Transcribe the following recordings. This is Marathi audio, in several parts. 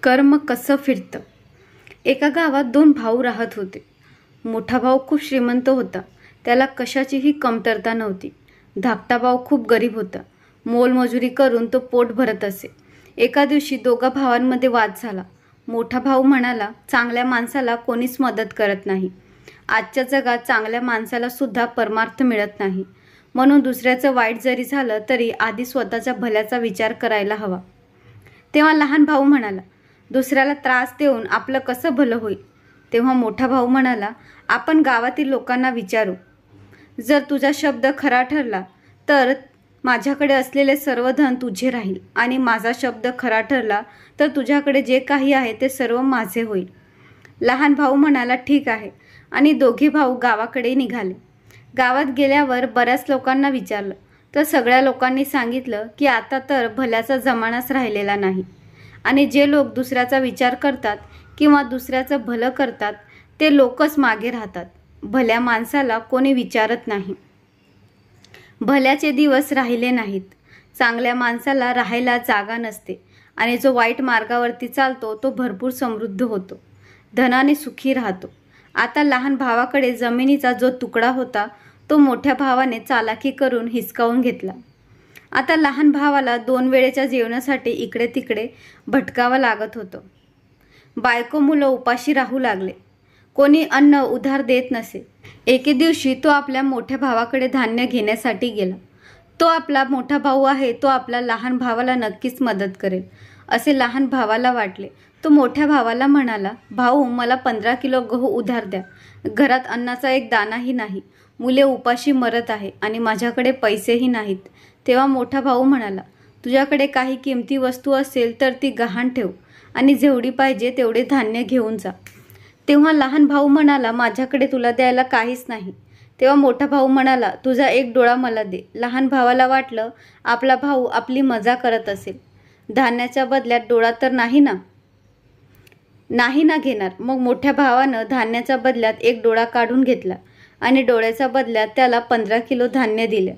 कर्म कसं फिरतं. एका गावात दोन भाऊ राहत होते. मोठा भाऊ खूप श्रीमंत होता. त्याला कशाचीही कमतरता नव्हती. धाकटा भाऊ खूप गरीब होता. मोलमजुरी करून तो पोट भरत असे. एका दिवशी दोघा भावांमध्ये वाद झाला. मोठा भाऊ म्हणाला, चांगल्या माणसाला कोणीच मदत करत नाही. आजच्या जगात चांगल्या माणसाला सुद्धा परमार्थ मिळत नाही. म्हणून दुसऱ्याचं वाईट जरी झालं तरी आधी स्वतःच्या भल्याचा विचार करायला हवा. तेव्हा लहान भाऊ म्हणाला, दुसऱ्याला त्रास देऊन आपलं कसं भलं होईल. तेव्हा मोठा भाऊ म्हणाला, आपण गावातील लोकांना विचारू. जर तुझा शब्द खरा ठरला तर माझ्याकडे असलेले सर्व धन तुझे राहील आणि माझा शब्द खरा ठरला तर तुझ्याकडे जे काही आहे ते सर्व माझे होईल. लहान भाऊ म्हणाला, ठीक आहे. आणि दोघे भाऊ गावाकडे निघाले. गावात गेल्यावर बऱ्याच लोकांना विचारलं तर सगळ्या लोकांनी सांगितलं की आता तर भल्याचा जमानाच राहिलेला नाही आणि जे लोक दुसऱ्याचा विचार करतात किंवा दुसऱ्याचं भलं करतात ते लोकच मागे राहतात. भल्या माणसाला कोणी विचारत नाही. भल्याचे दिवस राहिले नाहीत. चांगल्या माणसाला राहायला जागा नसते आणि जो वाईट मार्गावरती चालतो तो भरपूर समृद्ध होतो, धनाने सुखी राहतो. आता लहान भावाकडे जमिनीचा जो तुकडा होता तो मोठ्या भावाने चालाकी करून हिसकावून घेतला. आता लहान भावाला 2 वेळेच्या जेवणासाठी इकडे तिकडे भटकावं लागत होतं. बायको मुलं उपाशी राहू लागले. कोणी अन्न उधार देत नसे. एके दिवशी तो आपल्या मोठ्या भावाकडे धान्य घेण्यासाठी गेला. तो आपला मोठा भाऊ आहे, तो आपल्या लहान भावाला नक्कीच मदत करेल असे लहान भावाला वाटले. तो मोठ्या भावाला म्हणाला, भाऊ मला 15 किलो गहू उधार द्या. घरात अन्नाचा एक दाणाही नाही. मुले उपाशी मरत आहे आणि माझ्याकडे पैसेही नाहीत. तेव्हा मोठा भाऊ म्हणाला, तुझ्याकडे काही किमती वस्तू असेल तर ती गहाण ठेव आणि जेवढी पाहिजे तेवढे धान्य घेऊन जा. तेव्हा लहान भाऊ म्हणाला, माझ्याकडे तुला द्यायला काहीच नाही. तेव्हा मोठा भाऊ म्हणाला, तुझा एक डोळा मला दे. लहान भावाला वाटलं आपला भाऊ आपली मजा करत असेल. धान्याच्या बदल्यात डोळा तर नाही ना घेणार. मग मोठ्या भावानं धान्याच्या बदल्यात एक डोळा काढून घेतला आणि डोळ्याच्या बदल्यात त्याला 15 किलो धान्य दिलं.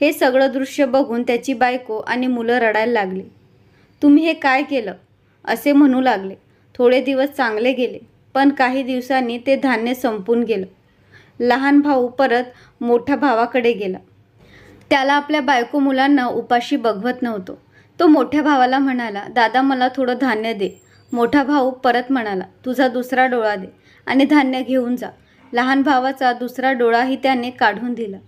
हे सगळं दृश्य बघून त्याची बायको आणि मुलं रडायला लागली. तुम्ही हे काय केलं असे म्हणू लागले. थोडे दिवस चांगले गेले पण काही दिवसांनी ते धान्य संपून गेलं. लहान भाऊ परत मोठ्या भावाकडे गेला. त्याला आपल्या बायको मुलांना उपाशी बघवत नव्हतं. तो मोठ्या भावाला म्हणाला, दादा मला थोडं धान्य दे. मोठा भाऊ परत म्हणाला, तुझा दुसरा डोळा दे आणि धान्य घेऊन जा. लहान भावाचा दुसरा डोळाही त्याने काढून दिला.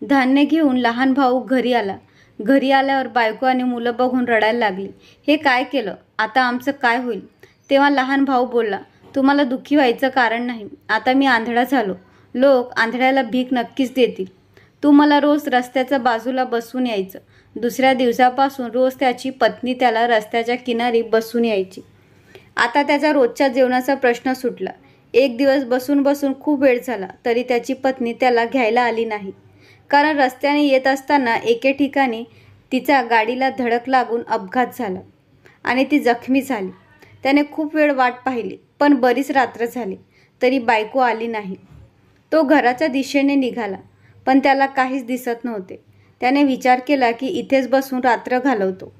धान्य घेऊन लहान भाऊ घरी आला. घरी आल्यावर बायको आणि मुलं बघून रडायला लागली. हे काय केलं, आता आमचं काय होईल. तेव्हा लहान भाऊ बोलला, तुम्हाला दुःखी व्हायचं कारण नाही. आता मी आंधळा झालो. लोक आंधळ्याला भीक नक्कीच देतील. तू मला रोज रस्त्याच्या बाजूला बसून यायचं. दुसऱ्या दिवसापासून रोज त्याची पत्नी त्याला रस्त्याच्या किनारी बसून यायची. आता त्याच्या रोजच्या जेवणाचा प्रश्न सुटला. एक दिवस बसून बसून खूप वेळ झाला तरी त्याची पत्नी त्याला घ्यायला आली नाही. कारण रस्त्याने येत असताना एके ठिकाणी तिचा गाडीला धडक लागून अपघात झाला आणि ती जखमी झाली. त्याने खूप वेळ वाट पाहिली पण बरीच रात्र झाली तरी बायको आली नाही. तो घराच्या दिशेने निघाला पण त्याला काहीच दिसत नव्हते. त्याने विचार केला की इथेच बसून रात्र घालवतो.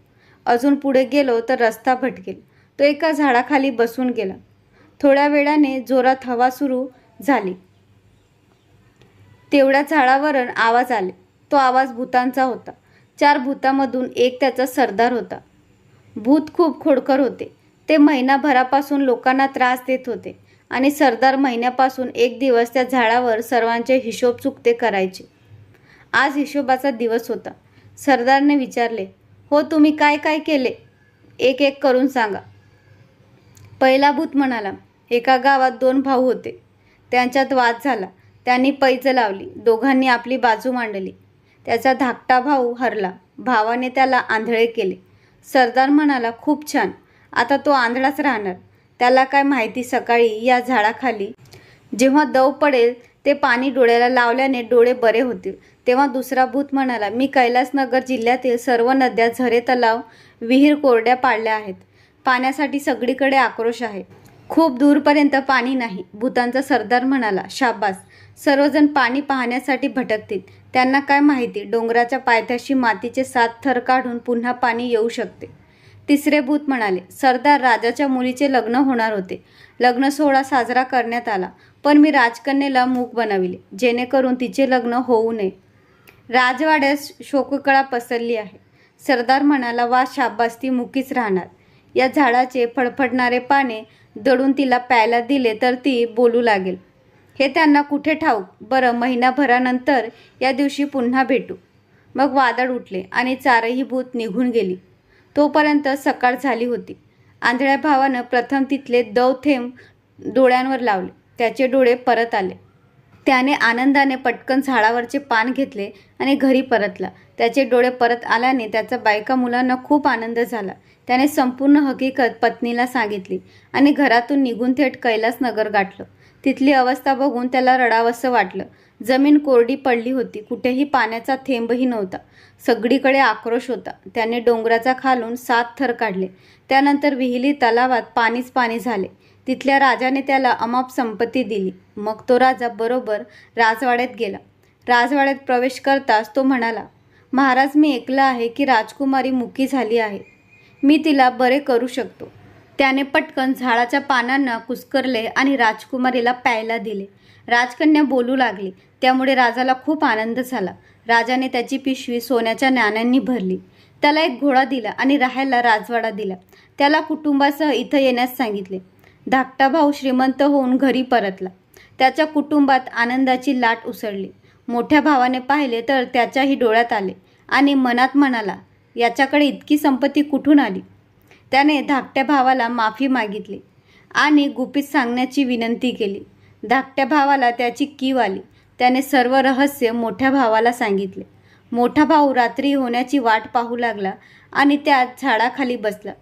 अजून पुढे गेलो तर रस्ता भटकेल. तो एका झाडाखाली बसून गेला. थोड्या वेळाने जोरात हवा सुरू झाली. तेवढ्या झाडावरून आवाज आले. तो आवाज भूतांचा होता. 4 भूतामधून एक त्याचा सरदार होता. भूत खूप खोडकर होते. ते महिनाभरापासून लोकांना त्रास देत होते आणि सरदार महिन्यापासून एक दिवस त्या झाडावर सर्वांचे हिशोब चुकते करायचे. आज हिशोबाचा दिवस होता. सरदारने विचारले, हो तुम्ही काय काय केले, एक एक करून सांगा. पहिला भूत म्हणाला, एका गावात 2 भाऊ होते. त्यांच्यात वाद झाला. त्यांनी पैज लावली. दोघांनी आपली बाजू मांडली. त्याचा धाकटा भाऊ हरला. भावाने त्याला आंधळे केले. सरदार म्हणाला, खूप छान. आता तो आंधळाच राहणार. त्याला काय माहिती सकाळी या झाडाखाली जेव्हा दव पडेल ते पाणी डोळ्याला लावल्याने डोळे बरे होतील. तेव्हा दुसरा भूत म्हणाला, मी कैलासनगर जिल्ह्यातील सर्व नद्या, झरे, तलाव, विहीर कोरड्या पाडल्या आहेत. पाण्यासाठी सगळीकडे आक्रोश आहे. खूप दूरपर्यंत पाणी नाही. भूतांचा सरदार म्हणाला, शाबास. सर्वजण पाणी पाहण्यासाठी भटकतील. त्यांना काय माहिती डोंगराच्या पायथ्याशी मातीचे 7 थर काढून पुन्हा पाणी येऊ शकते. तिसरे भूत म्हणाले, सरदार, राजाच्या मुलीचे लग्न होणार होते. लग्न सोहळा साजरा करण्यात आला, पण मी राजकन्येला मूक बनविले, जेणेकरून तिचे लग्न होऊ नये. राजवाड्यात शोककळा पसरली आहे. सरदार म्हणाला, वा शाब्बास, ती मुकीच राहणार. या झाडाचे फडफडणारे पाने दळून तिला प्यायला दिले तर ती बोलू लागेल. हे त्यांना कुठे ठाऊक. बरं, महिनाभरानंतर या दिवशी पुन्हा भेटू. मग वादळ उठले आणि चारही भूत निघून गेली. तोपर्यंत सकाळ झाली होती. आंधळ्या भावानं प्रथम तिथले दव थेंब डोळ्यांवर लावले. त्याचे डोळे परत आले. त्याने आनंदाने पटकन झाडावरचे पान घेतले आणि घरी परतला. त्याचे डोळे परत आल्याने त्याचा बायका मुलांना खूप आनंद झाला. त्याने संपूर्ण हकीकत पत्नीला सांगितली आणि घरातून निघून थेट कैलासनगर गाठलं. तिथली अवस्था बघून त्याला रडावंसं वाटलं. जमीन कोरडी पडली होती. कुठेही पाण्याचा थेंबही नव्हता. सगळीकडे आक्रोश होता. त्याने डोंगराचा खालून 7 थर काढले. त्यानंतर विहिरी, तलावात पाणीच पाणी झाले. तिथल्या राजाने त्याला अमाप संपत्ती दिली. मग तो राजा बरोबर राजवाड्यात गेला. राजवाड्यात प्रवेश करताच तो म्हणाला, महाराज, मी ऐकलं आहे की राजकुमारी मुकी झाली आहे. मी तिला बरे करू शकतो. त्याने पटकन झाडाच्या पानांना कुस्करले आणि राजकुमारीला प्यायला दिले. राजकन्या बोलू लागली. त्यामुळे राजाला खूप आनंद झाला. राजाने त्याची पिशवी सोन्याच्या नाण्यांनी भरली. त्याला एक घोडा दिला आणि राहायला राजवाडा दिला. त्याला कुटुंबासह इथं येण्यास सांगितले. धाकटा भाऊ श्रीमंत होऊन घरी परतला. त्याच्या कुटुंबात आनंदाची लाट उसळली. मोठ्या भावाने पाहिले तर त्याच्याही डोळ्यात आले आणि मनात म्हणाला, याच्याकडे इतकी संपत्ती कुठून आली. त्याने धाकट्या भावाला माफी मागितली आणि गुपित सांगण्याची विनंती केली. धाकट्या भावाला त्याची कीव आली. त्याने सर्व रहस्य मोठ्या भावाला सांगितले. मोठा भाऊ रात्री होण्याची वाट पाहू लागला आणि त्या झाडाखाली बसला.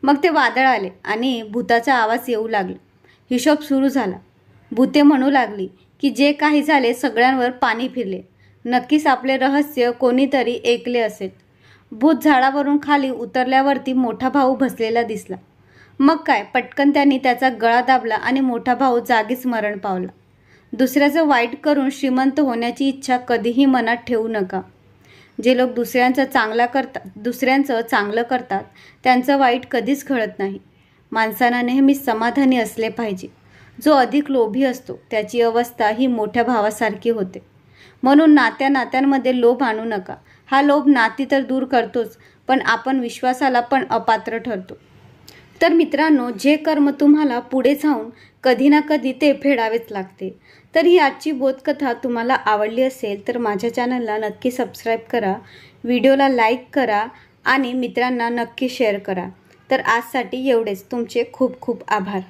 मग ते वादळ आले आणि भूताचा आवाज येऊ लागला. हिशोब सुरू झाला. भूते म्हणू लागली की जे काही झाले सगळ्यांवर पाणी फिरले. नक्कीच आपले रहस्य कोणीतरी ऐकले असेल. भूत झाडावरून खाली उतरल्यावरती मोठा भाऊ बसलेला दिसला. मग काय, पटकन त्यांनी त्याचा गळा दाबला आणि मोठा भाऊ जागीच मरण पावला. दुसऱ्याचं वाईट करून श्रीमंत होण्याची इच्छा कधीही मनात ठेवू नका. जे लोक दुसऱ्यांचं चांगलं करतात त्यांचं वाईट कधीच घडत नाही. माणसांना नेहमी समाधानी असले पाहिजे. जो अधिक लोभी असतो त्याची अवस्था ही मोठ्या भावासारखी होते. म्हणून नात्यांमध्ये लोभ आणू नका. हा लोभ नाती तर दूर करतोच, पण आपण विश्वासाला पण अपात्र ठरतो. तर मित्रांनो, जे कर्म तुम्हाला पुढे जाऊन कधी ना कधी ते फेडावेच लागते. तर ही आजची बोधकथा तुम्हाला आवडली असेल तर माझ्या चॅनलला नक्की सबस्क्राईब करा, व्हिडिओला लाईक करा आणि मित्रांना नक्की शेअर करा. तर आजसाठी एवढेच. तुमचे खूप खूप आभार.